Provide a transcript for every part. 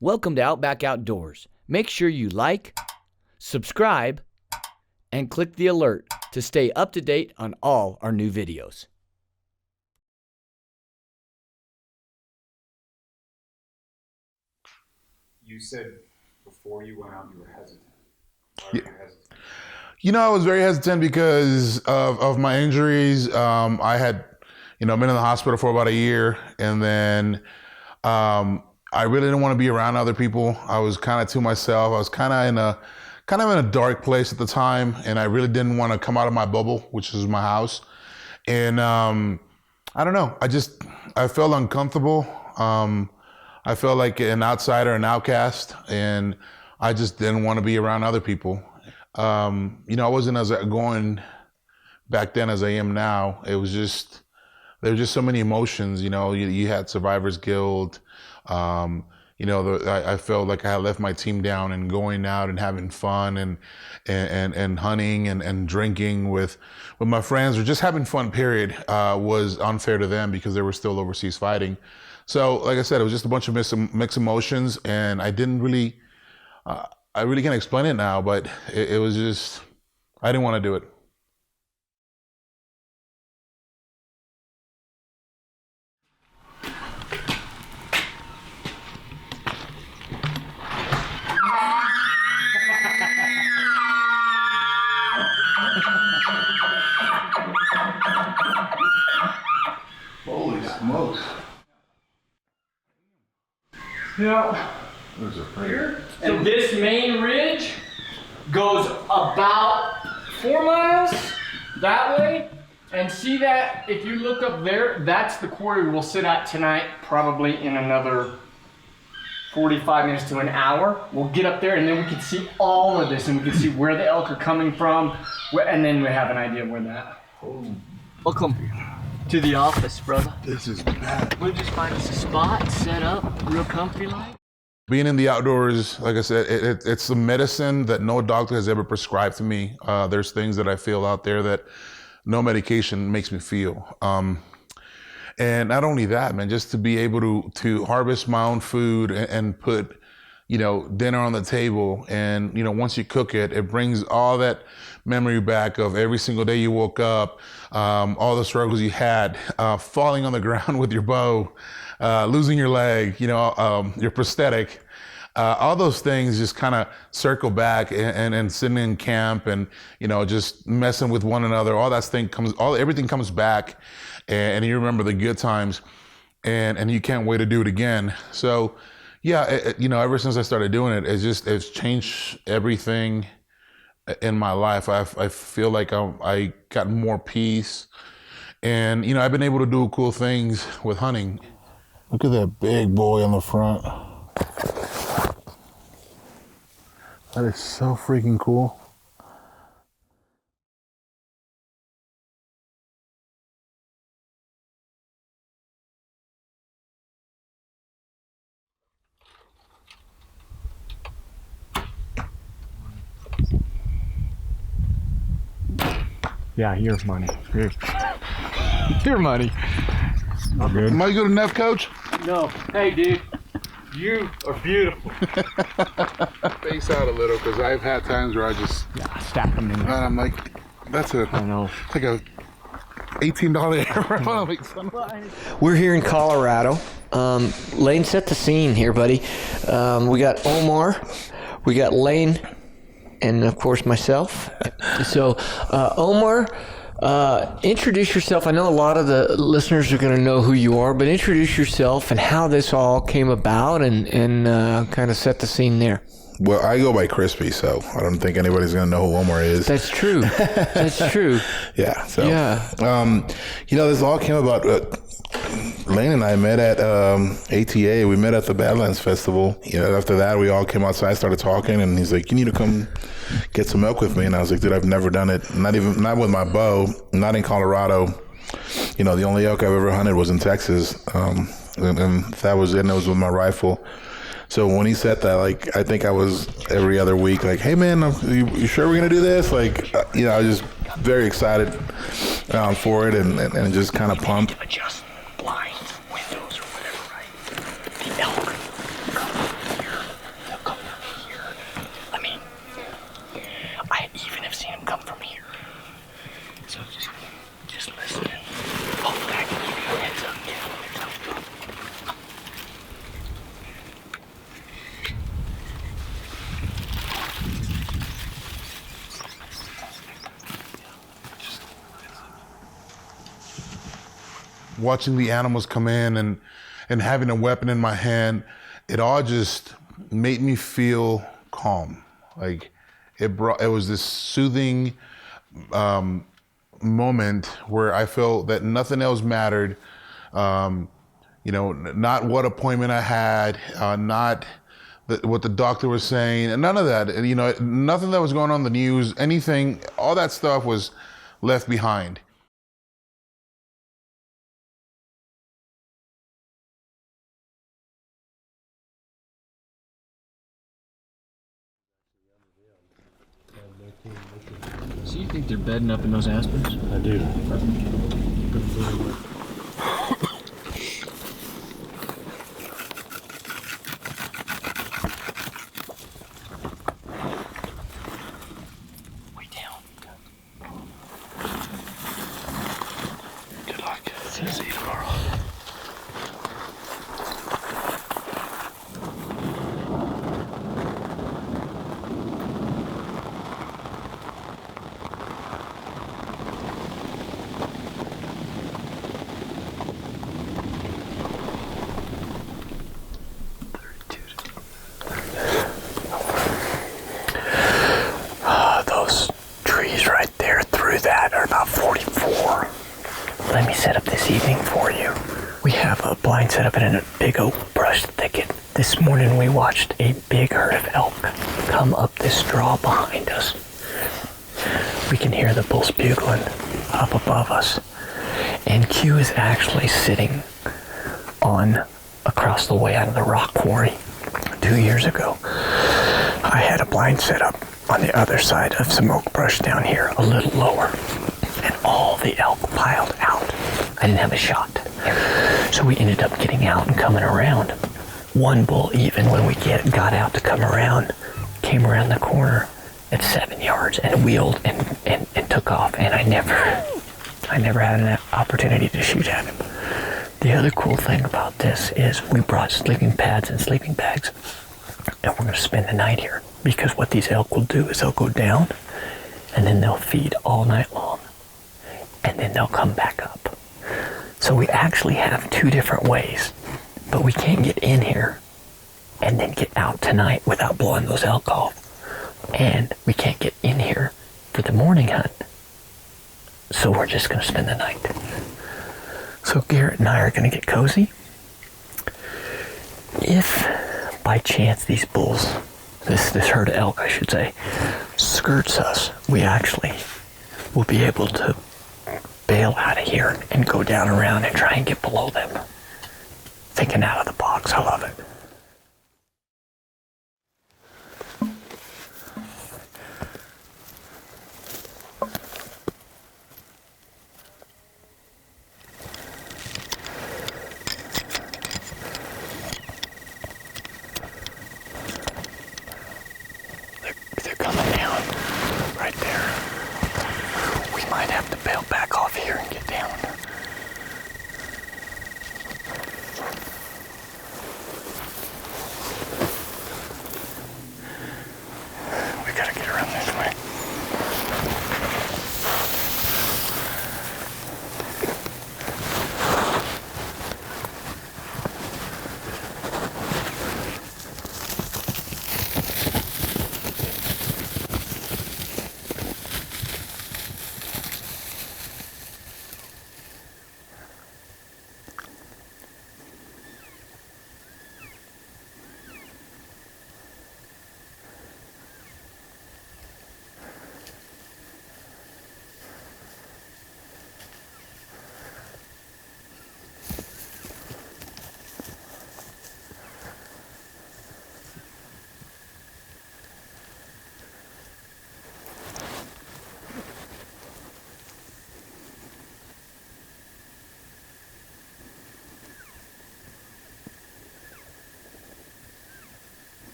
Welcome to Outback Outdoors. Make sure you like, subscribe, and click the alert to stay up to date on all our new videos. You said before you went out you were hesitant. Why were you hesitant? You know, I was very hesitant because of my injuries. I had, been in the hospital for about a year, and then I really didn't want to be around other people. I was kind of to myself. I was kind of in a dark place at the time, and I really didn't want to come out of my bubble, which is my house. And I don't know. I felt uncomfortable. I felt like an outsider, an outcast, and I just didn't want to be around other people. I wasn't as going back then as I am now. It was just, there were just so many emotions. You had survivor's guilt. I felt like I had left my team down, and going out and having fun and hunting and drinking with my friends, or just having fun, period, was unfair to them because they were still overseas fighting. So, like I said, it was just a bunch of mixed emotions, and I didn't really, I really can't explain it now, but it was just, I didn't want to do it. Holy smokes. Yeah. Those are pretty. Here. And this main ridge goes about 4 miles that way. And see that, if you look up there, that's the quarry we'll sit at tonight, probably in another 45 minutes to an hour. We'll get up there, and then we can see all of this, and we can see where the elk are coming from, and then we have an idea of where that. Oh. Welcome to the office, brother. This is bad. We'll just find us a spot, set up, real comfy like. Being in the outdoors, like I said, it's the medicine that no doctor has ever prescribed to me. There's things that I feel out there that no medication makes me feel. And not only that, man, just to be able to harvest my own food and put, dinner on the table. And, once you cook it, it brings all that memory back of every single day you woke up, all the struggles you had, falling on the ground with your bow, losing your leg, your prosthetic. All those things just kind of circle back and sitting in camp and, just messing with one another. All that thing everything comes back, and you remember the good times, and you can't wait to do it again. So yeah, ever since I started doing it, it's changed everything in my life. I feel like I got more peace, and, I've been able to do cool things with hunting. Look at that big boy on the front. That is so freaking cool. Yeah, here's money. Here money. I'm good. Am I good enough, Coach? No. Hey, dude. You are beautiful. Face out a little, because I've had times where I just stack them in. And I'm like, I know. It's like a $18 We're here in Colorado. Lane, set the scene here, buddy. We got Omar, we got Lane, and of course myself. So, Omar, introduce yourself. I know a lot of the listeners are going to know who you are, but introduce yourself and how this all came about, and kind of set the scene there. Well, I go by Crispy, so I don't think anybody's going to know who Omar is. That's true. That's true. Yeah. So, yeah. This all came about. Lane and I met at ATA. We met at the Badlands Festival. After that, we all came outside, started talking, and he's like, "You need to come get some elk with me." And I was like, "Dude, I've never done it. Not with my bow. Not in Colorado. The only elk I've ever hunted was in Texas, and that was it. And it was with my rifle." So when he said that, I think I was every other week, "Hey man, you sure we're gonna do this?" I was just very excited for it, and just kind of pumped. Adjust blinds, windows, or whatever, right? The elk come here watching the animals come in and having a weapon in my hand, it all just made me feel calm. Like it was this soothing moment where I felt that nothing else mattered. You know, not what appointment I had, not what the doctor was saying, and none of that. You know, nothing that was going on in the news, anything, all that stuff was left behind. So you think they're bedding up in those aspens? I do. Way down. Good luck. See you tomorrow. Those trees right there through that are about 44. Let me set up this evening for you. We have a blind set up in a big oak brush thicket. This morning we watched a big herd of elk come up this draw behind us. We can hear the bulls bugling up above us. And Q is actually sitting on across the way out of the rock quarry 2 years ago. I had a blind set up on the other side of some oak brush down here, a little lower, and all the elk piled out. I didn't have a shot. So we ended up getting out and coming around. One bull, even when we got out to come around, came around the corner at 7 yards and wheeled and took off, and I never had an opportunity to shoot at him. The other cool thing about this is we brought sleeping pads and sleeping bags, and we're going to spend the night here, because what these elk will do is they'll go down and then they'll feed all night long and then they'll come back up. So we actually have 2 different ways, but we can't get in here and then get out tonight without blowing those elk off. And we can't get in here for the morning hunt. So we're just going to spend the night. So Garrett and I are going to get cozy. If by chance these bulls, this herd of elk I should say, skirts us, we actually will be able to bail out of here and go down around and try and get below them. Thinking out of the box, I love it. They're coming down right there. We might have to bail back off here and get down.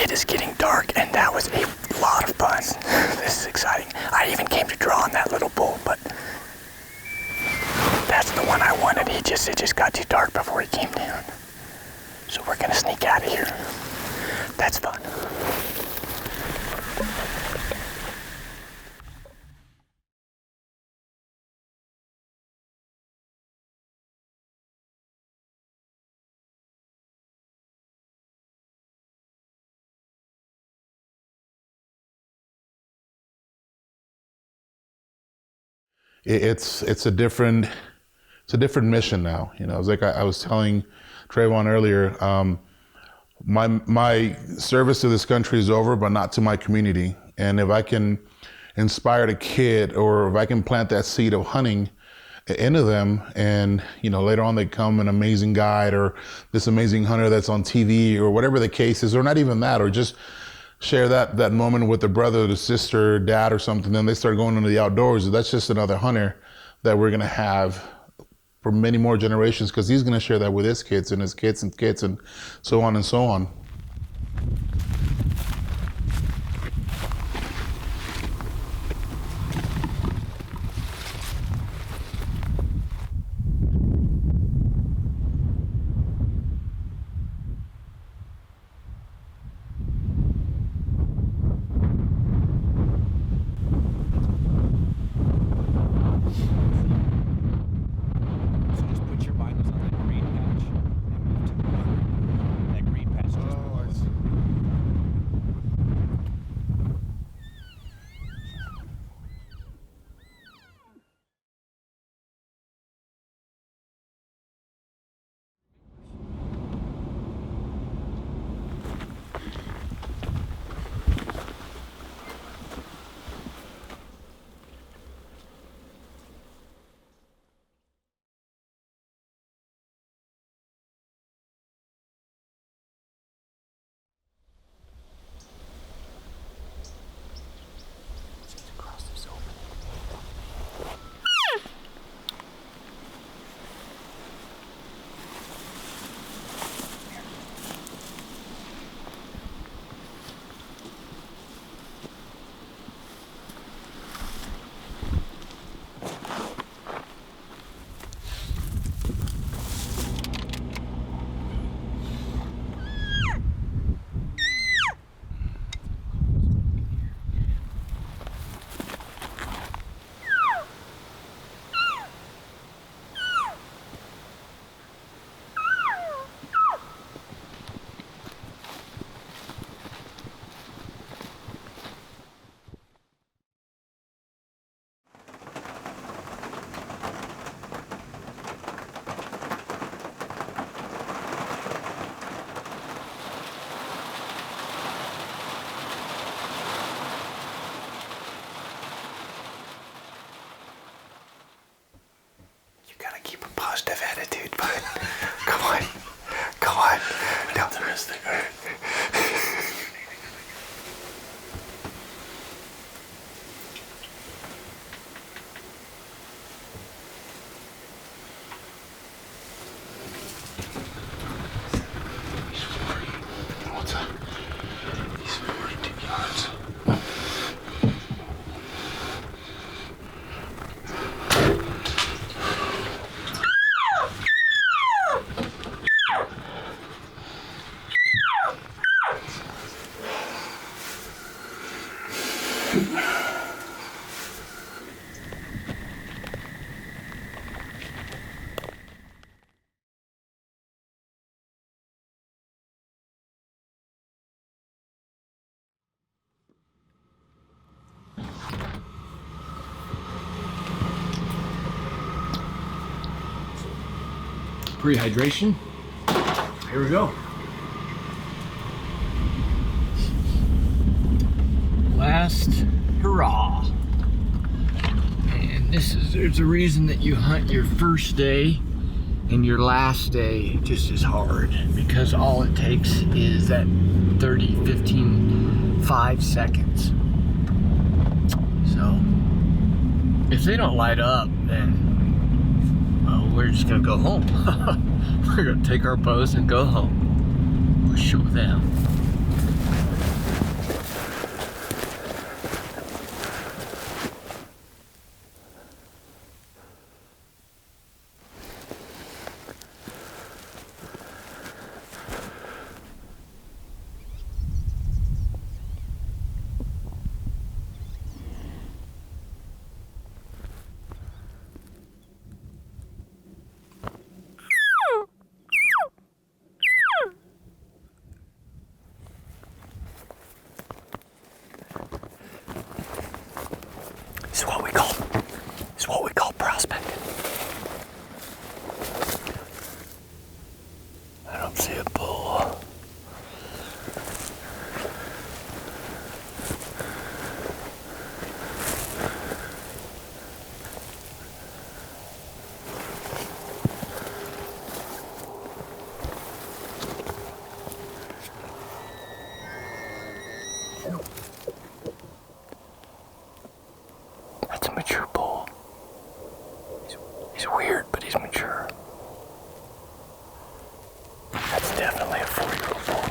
It is getting dark, and that was a lot of fun. This is exciting. I even came to draw on that little bull, but that's the one I wanted. It just got too dark before he came down. So we're gonna sneak out of here. That's fun. It's a different mission now. You know, it's like I was telling Trevon earlier. My service to this country is over, but not to my community. And if I can inspire the kid, or if I can plant that seed of hunting into them, and you know, later on they become an amazing guide or this amazing hunter that's on TV or whatever the case is, or not even that, or just share that moment with the brother, the sister, dad, or something. Then they start going into the outdoors. That's just another hunter that we're gonna have for many more generations, because he's gonna share that with his kids and his kids and kids, and so on and so on. Keep a positive attitude, bud. Come on. Come on. I'm optimistic. Pre-hydration. Here we go. Last hurrah. And there's a reason that you hunt your first day and your last day just as hard, because all it takes is that 30, 15, 5 seconds. So if they don't light up, then we're just gonna go home. We're gonna take our bows and go home. We'll show them. don't see a bull. That's a mature bull. He's weird, but he's mature. That's definitely a 4-year-old bull.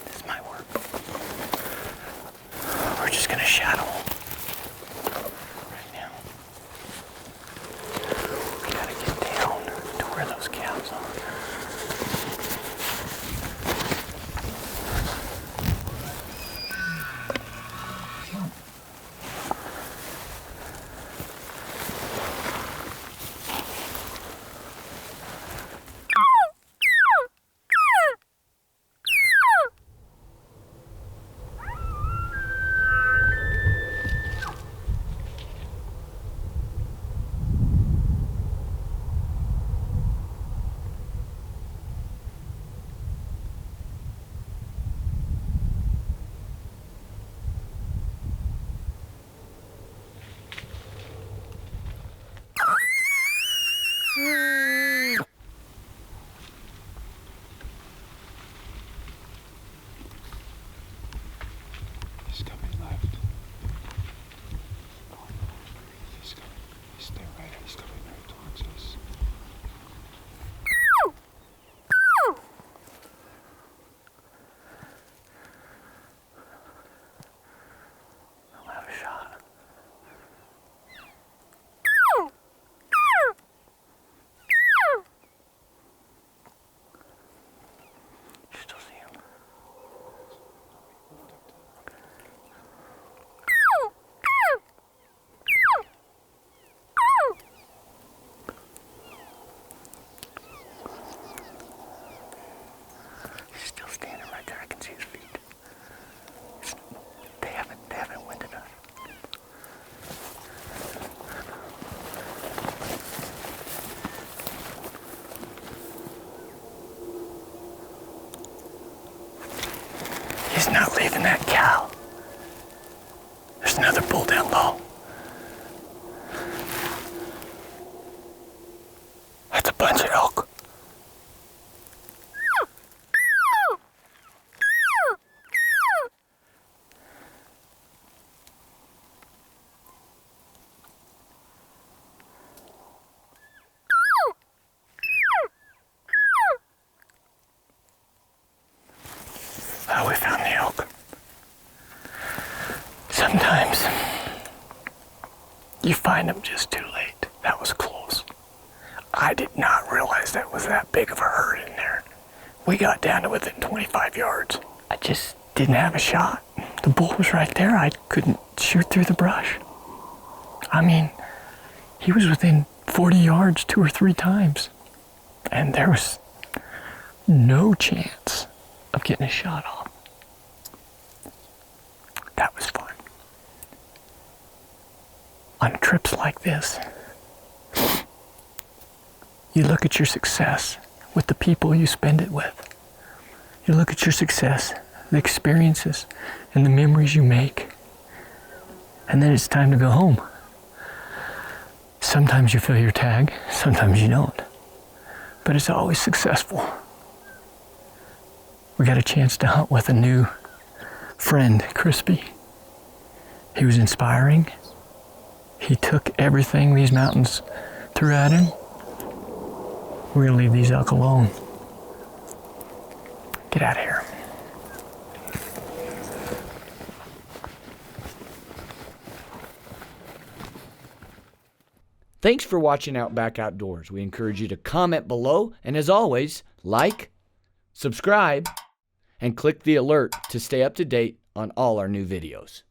This might work. We're just gonna shadow him right now. We gotta get down to where those calves are. He's coming left. He's coming. Stay right. He's coming right towards us. I'll have a shot. You still see him? He's still standing right there. I can see his feet. They haven't winded us. He's not leaving that cow. There's another bull down low. That's a bunch of elk. Oh, we found the elk. Sometimes you find them just too late. That was close. I did not realize that was that big of a herd in there. We got down to within 25 yards. I just didn't have a shot. The bull was right there. I couldn't shoot through the brush. I mean, he was within 40 yards 2 or 3 times. And there was no chance of getting a shot off. That was fun. On trips like this, you look at your success with the people you spend it with. You look at your success, the experiences, and the memories you make. And then it's time to go home. Sometimes you fill your tag, sometimes you don't. But it's always successful. We got a chance to hunt with a new friend, Crispy. He was inspiring. He took everything these mountains threw at him. We're gonna leave these elk alone. Get out of here. Thanks for watching Outback Outdoors. We encourage you to comment below, and as always, like, subscribe, and click the alert to stay up to date on all our new videos.